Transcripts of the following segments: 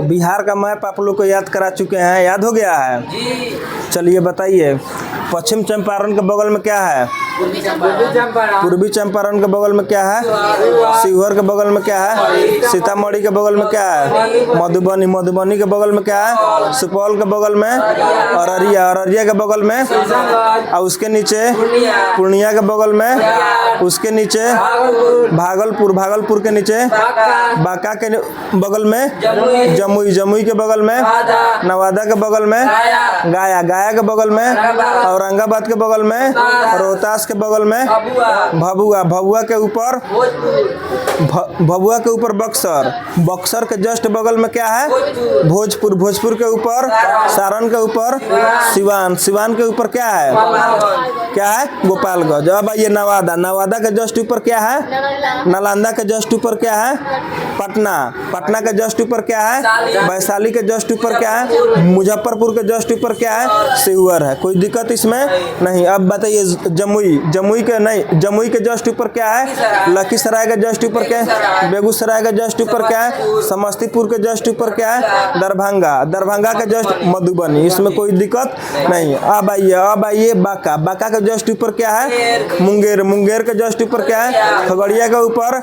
बिहार का मैप आप लोग को याद करा चुके हैं, याद हो गया है जी। चलिए बताइए, पश्चिम चंपारण के बगल में क्या है? पूर्वी चंपारण के बगल में क्या है? शिवहर के बगल में क्या है? सीतामढ़ी के बगल में क्या है? मधुबनी, मधुबनी के बगल में क्या है? सुपौल के बगल में अररिया, अररिया के बगल में, और उसके नीचे पूर्णिया के बगल में, उसके नीचे भागलपुर, भागलपुर के नीचे बांका के बगल में जमुई, जमुई के बगल में नवादा के बगल में गया, गया के बगल में औरंगाबाद के बगल में रोहतास के बगल में भभुआ, भभुआ के ऊपर भभुआ के ऊपर बक्सर, बक्सर के जस्ट बगल में क्या है? भोजपुर, भोजपुर के ऊपर सारण के ऊपर सिवान, सिवान के ऊपर क्या है? क्या है? गोपालगंज। अब आइए नवादा, नवादा के जस्ट ऊपर क्या है? नालंदा के जस्ट ऊपर क्या है? पटना, पटना के जस्ट ऊपर क्या है? वैशाली के जस्ट ऊपर क्या है? मुजफ्फरपुर के जस्ट ऊपर क्या है? शिवहर है। कोई दिक्कत इसमें नहीं। अब बताइए जमुई, जमुई के नहीं, जमुई के जस्ट ऊपर क्या है? लखीसराय के जस्ट ऊपर क्या है? बेगूसराय के जस्ट ऊपर क्या है? समस्तीपुर के जस्ट ऊपर क्या है? दरभंगा, दरभंगा के जस्ट मधुबनी, इसमें कोई दिक्कत नहीं। अब आइए बांका, बांका के जस्ट ऊपर क्या है? मुंगेर, मुंगेर के जस्ट ऊपर क्या है? खगड़िया के ऊपर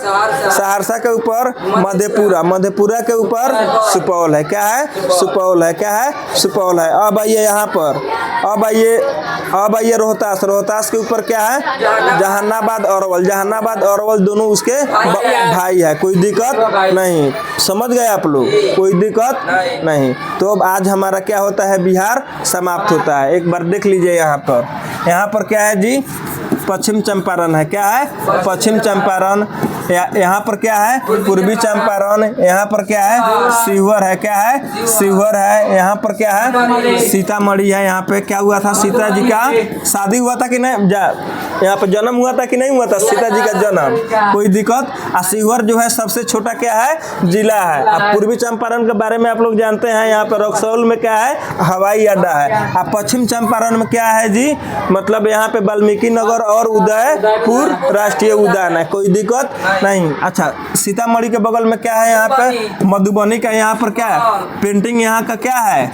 सहरसा के ऊपर मधेपुरा, मधेपुरा के ऊपर सुपौल है। क्या है? सुपौल है। क्या है? सुपौल है। अब आइए यहाँ पर, अब आइए रोहतास, रोहतास के ऊपर क्या है? जहानाबाद, अरवल, जहानाबाद अरवल दोनों उसके भाई है। कोई दिक्कत नहीं, समझ गए आप लोग? कोई दिक्कत नहीं। तो अब आज हमारा क्या होता है? बिहार समाप्त होता है। एक बार देख लीजिए यहाँ पर क्या है जी? पश्चिम चंपारण है। क्या है? पश्चिम चंपारण। यहाँ पर क्या है? पूर्वी चंपारण। यहाँ पर क्या है? शिवहर है। क्या है? शिवहर है। यहाँ पर क्या है? सीतामढ़ी है। यहाँ पे क्या हुआ था? सीता जी का शादी हुआ था कि नहीं? यहाँ पर जन्म हुआ था कि नहीं हुआ था? सीता जी का जन्म। कोई दिक्कत? शिवहर जो है सबसे छोटा क्या है? जिला है। अब पूर्वी चंपारण के बारे में आप लोग जानते हैं, यहाँ पर रक्सौल में क्या है? हवाई अड्डा है। अब पश्चिम चंपारण में क्या है जी? मतलब यहाँ पे वाल्मीकि नगर और उदयपुर राष्ट्रीय उद्यान है। कोई दिक्कत नहीं। अच्छा, सीतामढ़ी के बगल में क्या है? यहाँ पे मधुबनी का। यहाँ पर क्या है? पेंटिंग यहाँ का क्या है?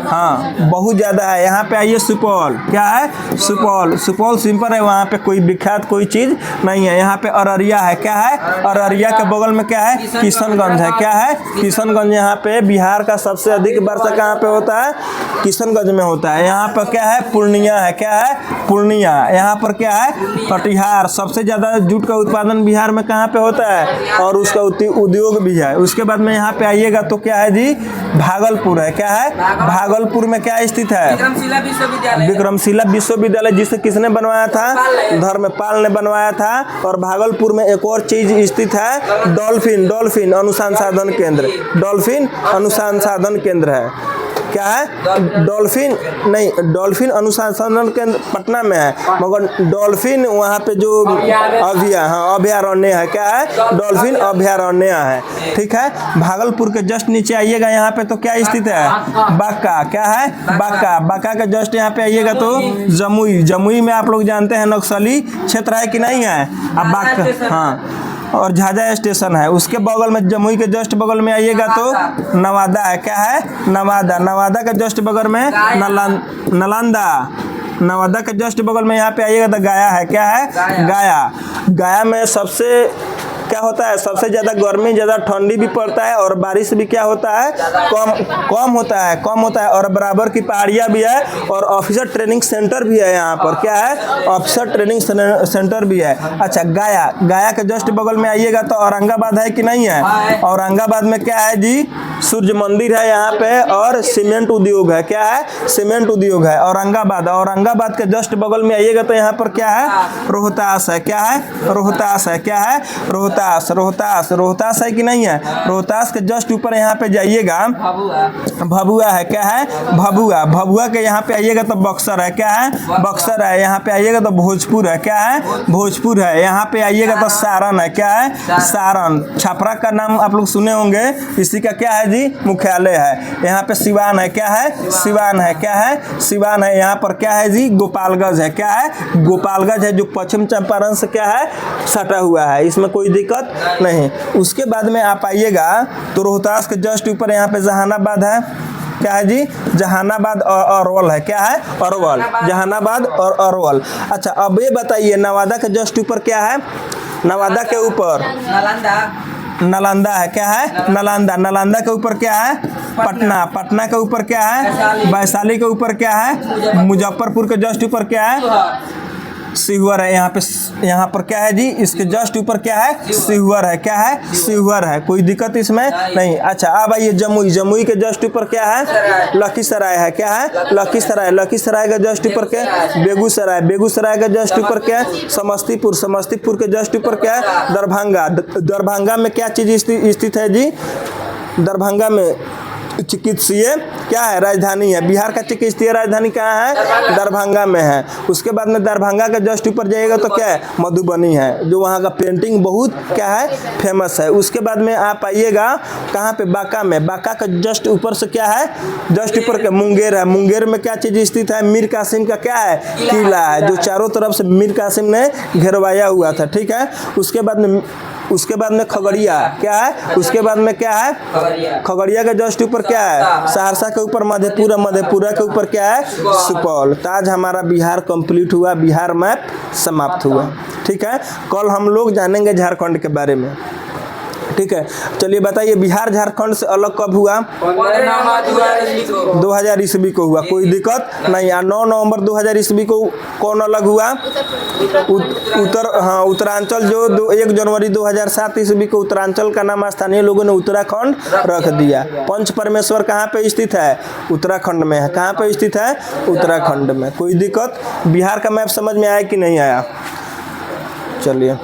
हाँ, बहुत ज्यादा है। यहाँ पे आइए सुपौल। क्या है? सुपौल, सुपौल सिंपल है, वहाँ पे कोई विख्यात कोई चीज नहीं है। यहाँ पे अररिया है। क्या है? अररिया के बगल में क्या है? किशनगंज है। क्या है? किशनगंज। यहाँ पे बिहार का सबसे अधिक वर्षा कहाँ पे होता है? किशनगंज में होता है। यहाँ पर क्या है? पूर्णिया है। क्या है? पूर्णिया। यहाँ पर क्या है? कटिहार। सबसे ज्यादा जूट का उत्पादन बिहार में कहाँ पे होता है? और उसका उद्योग भी है। उसके बाद में यहाँ पे आइएगा तो क्या है जी? भागलपुर है। क्या है? भागलपुर में क्या स्थित है? विक्रमशिला विश्वविद्यालय, जिसे किसने बनवाया था? धर्मपाल ने बनवाया था। और भागलपुर में एक और चीज स्थित है, डॉल्फिन, डॉल्फिन अनुसंधान केंद्र, डॉल्फिन अनुसंधान केंद्र है। क्या है? डॉल्फिन नहीं, डॉल्फिन अनुसंधान केंद्र पटना में है, मगर डॉल्फिन वहाँ पे जो अभयारण्य है। क्या है? डॉल्फिन अभयारण्य है। ठीक है। भागलपुर के जस्ट नीचे आइएगा, यहाँ पे तो क्या स्थित है? बांका। क्या है? बांका। बांका के जस्ट यहाँ पे आइएगा तो जमुई, जमुई में आप लोग जानते हैं नक्सली क्षेत्र है कि नहीं है? अब बांका, हाँ, और झाझा स्टेशन है। उसके बगल में जमुई के जस्ट बगल में आइएगा तो नवादा है। क्या है? नवादा। नवादा के जस्ट बगल में नालंदा। नवादा के जस्ट बगल में यहाँ पे आइएगा तो गया है। क्या है? गया। गया में सबसे क्या होता है? सबसे ज्यादा गर्मी, ज्यादा ठंडी भी पड़ता है और बारिश भी क्या होता है? कम होता है, कम होता है। और बराबर की पहाड़ियाँ भी है और ऑफिसर ट्रेनिंग सेंटर भी है यहाँ पर। क्या है? ऑफिसर ट्रेनिंग सेंटर भी है। अच्छा, गया, गया के जस्ट बगल में आइएगा तो औरंगाबाद है कि नहीं है? औरंगाबाद में क्या है जी? सूर्य मंदिर है यहाँ पे और सीमेंट उद्योग है। क्या है? सीमेंट उद्योग है। औरंगाबाद, औरंगाबाद के जस्ट बगल में आइएगा तो यहाँ पर क्या है? रोहतास है। क्या है? रोहतास है। क्या है? रोहतास, रोहतास, रोहतास है कि नहीं है? रोहतास के जस्ट ऊपर यहाँ पे जाइएगा, भभुआ है। क्या है? भभुआ। भभुआ के यहाँ पे आइएगा तो बक्सर है। क्या है? बक्सर है। यहाँ पे आइएगा तो भोजपुर है। क्या है? भोजपुर है। यहाँ पे आइएगा तो सारण है। क्या है? सारण। छपरा का नाम आप लोग सुने होंगे, इसी का क्या है जी? मुख्यालय है। यहाँ पे सिवान है। क्या है? सिवान है। क्या है? सिवान है। यहाँ पर क्या है जी? गोपालगंज है। क्या है? गोपालगंज है, जो पश्चिम चंपारण से क्या है? सटा हुआ है। इसमें कोई दिक्कत नहीं। उसके बाद में आप आइएगा तो रोहतास के जस्ट ऊपर यहाँ पे जहानाबाद है, क्या है जी, जहानाबाद और अरवल है, क्या है, अरवल, जहानाबाद और अरवल। अच्छा अब ये बताइए नवादा के जस्ट ऊपर क्या है, नवादा के ऊपर नालंदा है, क्या है, नालंदा, नालंदा के ऊपर क्या है, पटना, पटना के ऊपर क्या है, वैशाली के ऊपर क्या है, मुजफ्फरपुर के जस्ट ऊपर क्या है, शिवहर है। यहाँ पर क्या है जी, इसके जस्ट ऊपर क्या है, शिवहर है, क्या है, शिवहर है, कोई दिक्कत इसमें नहीं। अच्छा अब आइए जमुई, जमुई के जस्ट ऊपर क्या है, लखीसराय है, क्या है, लखीसराय, लखीसराय का जस्ट ऊपर क्या है, बेगूसराय, बेगूसराय का जस्ट ऊपर क्या है, समस्तीपुर, समस्तीपुर के जस्ट ऊपर क्या है, दरभंगा, दरभंगा में क्या चीज़ स्थित है जी, दरभंगा में चिकित्सीय क्या है, राजधानी है, बिहार का चिकित्सीय राजधानी कहाँ है, दरभंगा में है। उसके बाद में दरभंगा के जस्ट ऊपर जाइएगा तो क्या है, मधुबनी है, जो वहाँ का पेंटिंग बहुत क्या है, फेमस है। उसके बाद में आप आइएगा कहाँ पे, बांका में, बांका का जस्ट ऊपर से क्या है, जस्ट ऊपर के मुंगेर है, मुंगेर में क्या चीज़ स्थित है, मीर कासिम का क्या है, किला है, जो चारों तरफ से मीर कासिम ने घेरवाया हुआ था, ठीक है। उसके बाद में खगड़िया, क्या है, उसके बाद में क्या है, खगड़िया के जस्ट ऊपर क्या है, सहरसा के ऊपर मधेपुरा, मधेपुरा के ऊपर क्या है, सुपौल। तो आज हमारा बिहार कंप्लीट हुआ, बिहार मैप समाप्त हुआ, ठीक है। कल हम लोग जानेंगे झारखंड के बारे में, ठीक है। चलिए बताइए बिहार झारखंड से अलग कब हुआ, 2000 ईस्वी को हुआ, कोई दिक्कत नहीं। 9 नवंबर 2000 ईस्वी को कौन अलग हुआ, उत्तरांचल, जो 1 जनवरी 2007 ईस्वी को उत्तरांचल का नाम स्थानीय लोगों ने उत्तराखंड रख दिया। पंच परमेश्वर कहाँ पे स्थित है, उत्तराखंड में है, कहाँ पे स्थित है, उत्तराखंड में, कोई दिक्कत। बिहार का मैप समझ में आया कि नहीं आया, चलिए।